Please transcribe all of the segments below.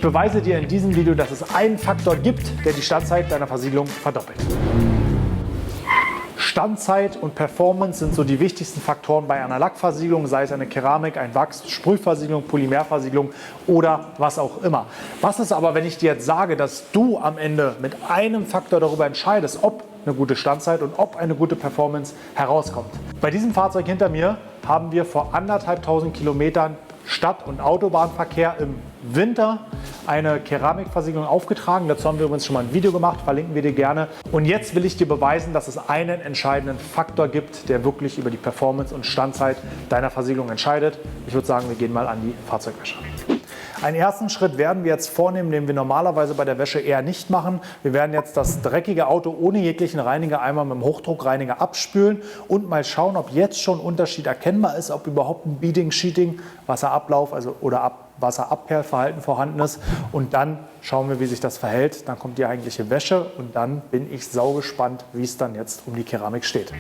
Ich beweise dir in diesem Video, dass es einen Faktor gibt, der die Standzeit deiner Versiegelung verdoppelt. Standzeit und Performance sind so die wichtigsten Faktoren bei einer Lackversiegelung, sei es eine Keramik, ein Wachs, Sprühversiegelung, Polymerversiegelung oder was auch immer. Was ist aber, wenn ich dir jetzt sage, dass du am Ende mit einem Faktor darüber entscheidest, ob eine gute Standzeit und ob eine gute Performance herauskommt? Bei diesem Fahrzeug hinter mir haben wir vor 1.500 Kilometern Stadt- und Autobahnverkehr im Winter eine Keramikversiegelung aufgetragen. Dazu haben wir übrigens schon mal ein Video gemacht, verlinken wir dir gerne. Und jetzt will ich dir beweisen, dass es einen entscheidenden Faktor gibt, der wirklich über die Performance und Standzeit deiner Versiegelung entscheidet. Ich würde sagen, wir gehen mal an die Fahrzeugwäsche. Einen ersten Schritt werden wir jetzt vornehmen, den wir normalerweise bei der Wäsche eher nicht machen. Wir werden jetzt das dreckige Auto ohne jeglichen Reiniger einmal mit dem Hochdruckreiniger abspülen und mal schauen, ob jetzt schon Unterschied erkennbar ist, ob überhaupt ein Beading, Sheeting, Wasserablauf oder Wasserabperlverhalten vorhanden ist. Und dann schauen wir, wie sich das verhält. Dann kommt die eigentliche Wäsche und dann bin ich saugespannt, wie es dann jetzt um die Keramik steht.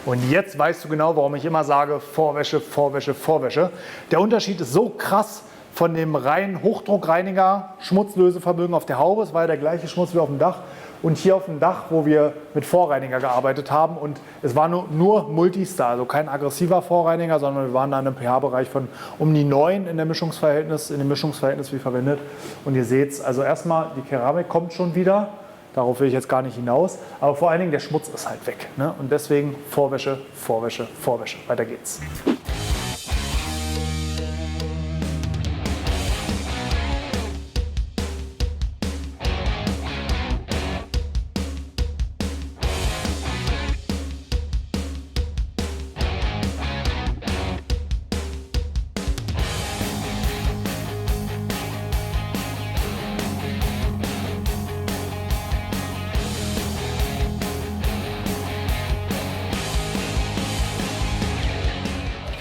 Und jetzt weißt du genau, warum ich immer sage, Vorwäsche, Vorwäsche, Vorwäsche. Der Unterschied ist so krass von dem reinen Hochdruckreiniger Schmutzlösevermögen auf der Haube. Es war ja der gleiche Schmutz wie auf dem Dach. Und hier auf dem Dach, wo wir mit Vorreiniger gearbeitet haben. Und es war nur Multistar, also kein aggressiver Vorreiniger, sondern wir waren da in einem pH-Bereich von um die 9 in dem Mischungsverhältnis wie verwendet. Und ihr seht es, also erstmal, die Keramik kommt schon wieder. Darauf will ich jetzt gar nicht hinaus. Aber vor allen Dingen der Schmutz ist halt weg. Ne? Und deswegen Vorwäsche, Vorwäsche, Vorwäsche. Weiter geht's.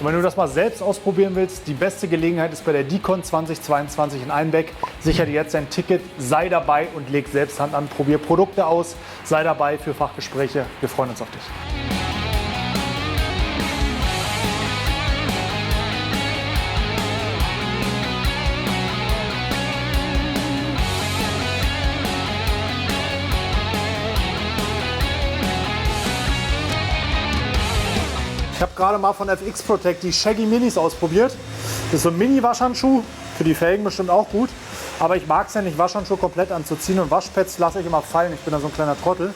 Und wenn du das mal selbst ausprobieren willst, die beste Gelegenheit ist bei der DICON 2022 in Einbeck. Sicher dir jetzt dein Ticket, sei dabei und leg selbst Hand an, probier Produkte aus, sei dabei für Fachgespräche. Wir freuen uns auf dich. Ich habe gerade mal von FX Protect die Shaggy Minis ausprobiert. Das ist so ein Mini-Waschhandschuh, für die Felgen bestimmt auch gut. Aber ich mag es ja nicht, Waschhandschuhe komplett anzuziehen und Waschpads lasse ich immer fallen. Ich bin da so ein kleiner Trottel.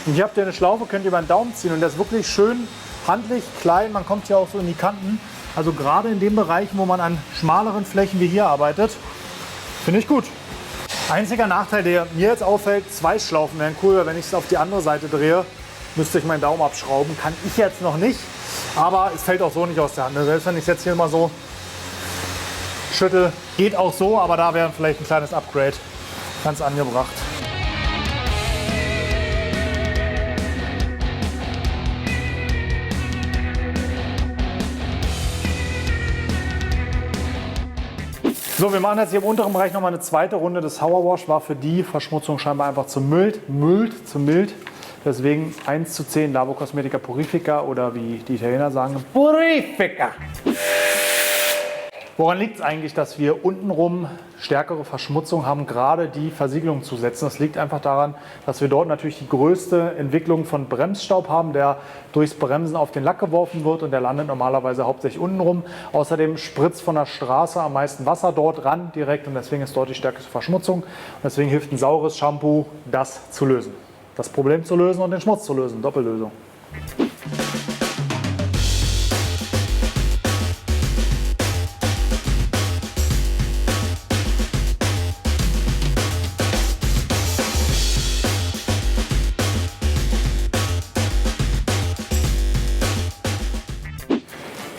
Und hier habt ihr eine Schlaufe, könnt ihr über den Daumen ziehen und der ist wirklich schön handlich, klein. Man kommt hier auch so in die Kanten. Also gerade in den Bereichen, wo man an schmaleren Flächen wie hier arbeitet, finde ich gut. Einziger Nachteil, der mir jetzt auffällt, 2 Schlaufen wären cool, weil wenn ich es auf die andere Seite drehe, müsste ich meinen Daumen abschrauben. Kann ich jetzt noch nicht. Aber es fällt auch so nicht aus der Hand. Selbst wenn ich es jetzt hier mal so schüttel, geht auch so, aber da wäre vielleicht ein kleines Upgrade ganz angebracht. So, wir machen jetzt hier im unteren Bereich nochmal eine zweite Runde. Das Power Wash war für die Verschmutzung scheinbar einfach zu mild. Deswegen 1:10 Labo Cosmetica Purifica oder wie die Italiener sagen, Purifica. Woran liegt es eigentlich, dass wir untenrum stärkere Verschmutzung haben, gerade die Versiegelung zu setzen? Das liegt einfach daran, dass wir dort natürlich die größte Entwicklung von Bremsstaub haben, der durchs Bremsen auf den Lack geworfen wird und der landet normalerweise hauptsächlich untenrum. Außerdem spritzt von der Straße am meisten Wasser dort ran direkt und deswegen ist dort die stärkste Verschmutzung. Und deswegen hilft ein saures Shampoo, das zu lösen. Das Problem zu lösen und den Schmutz zu lösen. Doppellösung.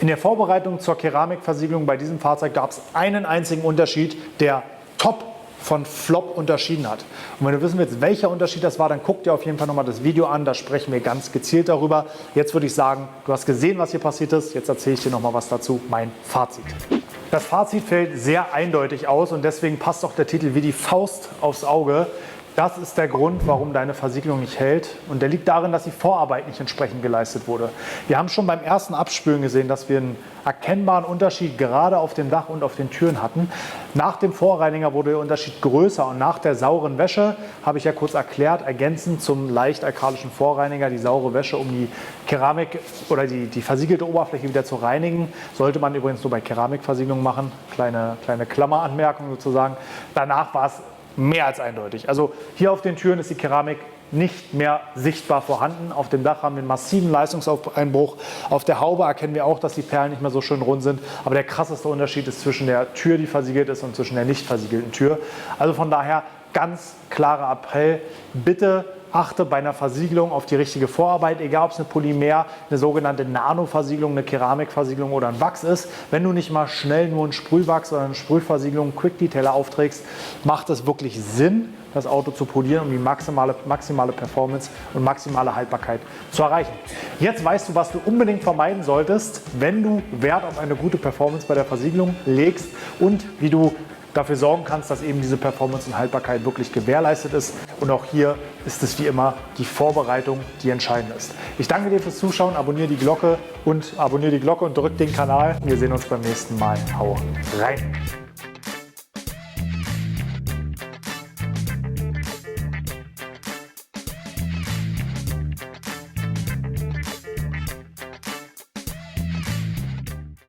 In der Vorbereitung zur Keramikversiegelung bei diesem Fahrzeug gab es einen einzigen Unterschied, der top von Flop unterschieden hat. Und wenn du wissen willst, welcher Unterschied das war, dann guck dir auf jeden Fall nochmal das Video an, da sprechen wir ganz gezielt darüber. Jetzt würde ich sagen, du hast gesehen, was hier passiert ist, jetzt erzähle ich dir nochmal was dazu, mein Fazit. Das Fazit fällt sehr eindeutig aus und deswegen passt auch der Titel wie die Faust aufs Auge. Das ist der Grund, warum deine Versiegelung nicht hält, und der liegt darin, dass die Vorarbeit nicht entsprechend geleistet wurde. Wir haben schon beim ersten Abspülen gesehen, dass wir einen erkennbaren Unterschied gerade auf dem Dach und auf den Türen hatten. Nach dem Vorreiniger wurde der Unterschied größer und nach der sauren Wäsche, habe ich ja kurz erklärt, ergänzend zum leicht alkalischen Vorreiniger, die saure Wäsche, um die Keramik oder die versiegelte Oberfläche wieder zu reinigen. Sollte man übrigens nur bei Keramikversiegelung machen, kleine Klammeranmerkung sozusagen. Danach war es mehr als eindeutig. Also hier auf den Türen ist die Keramik nicht mehr sichtbar vorhanden. Auf dem Dach haben wir einen massiven Leistungseinbruch. Auf der Haube erkennen wir auch, dass die Perlen nicht mehr so schön rund sind. Aber der krasseste Unterschied ist zwischen der Tür, die versiegelt ist, und zwischen der nicht versiegelten Tür. Also von daher ganz klarer Appell, bitte achte bei einer Versiegelung auf die richtige Vorarbeit, egal ob es eine Polymer, eine sogenannte Nano-Versiegelung, eine Keramikversiegelung oder ein Wachs ist. Wenn du nicht mal schnell nur einen Sprühwachs oder eine Sprühversiegelung, Quick Detailer aufträgst, macht es wirklich Sinn, das Auto zu polieren, um die maximale Performance und maximale Haltbarkeit zu erreichen. Jetzt weißt du, was du unbedingt vermeiden solltest, wenn du Wert auf eine gute Performance bei der Versiegelung legst, und wie du dafür sorgen kannst, dass eben diese Performance und Haltbarkeit wirklich gewährleistet ist. Und auch hier ist es wie immer die Vorbereitung, die entscheidend ist. Ich danke dir fürs Zuschauen, abonniere die Glocke und drück den Kanal. Wir sehen uns beim nächsten Mal. Hau rein!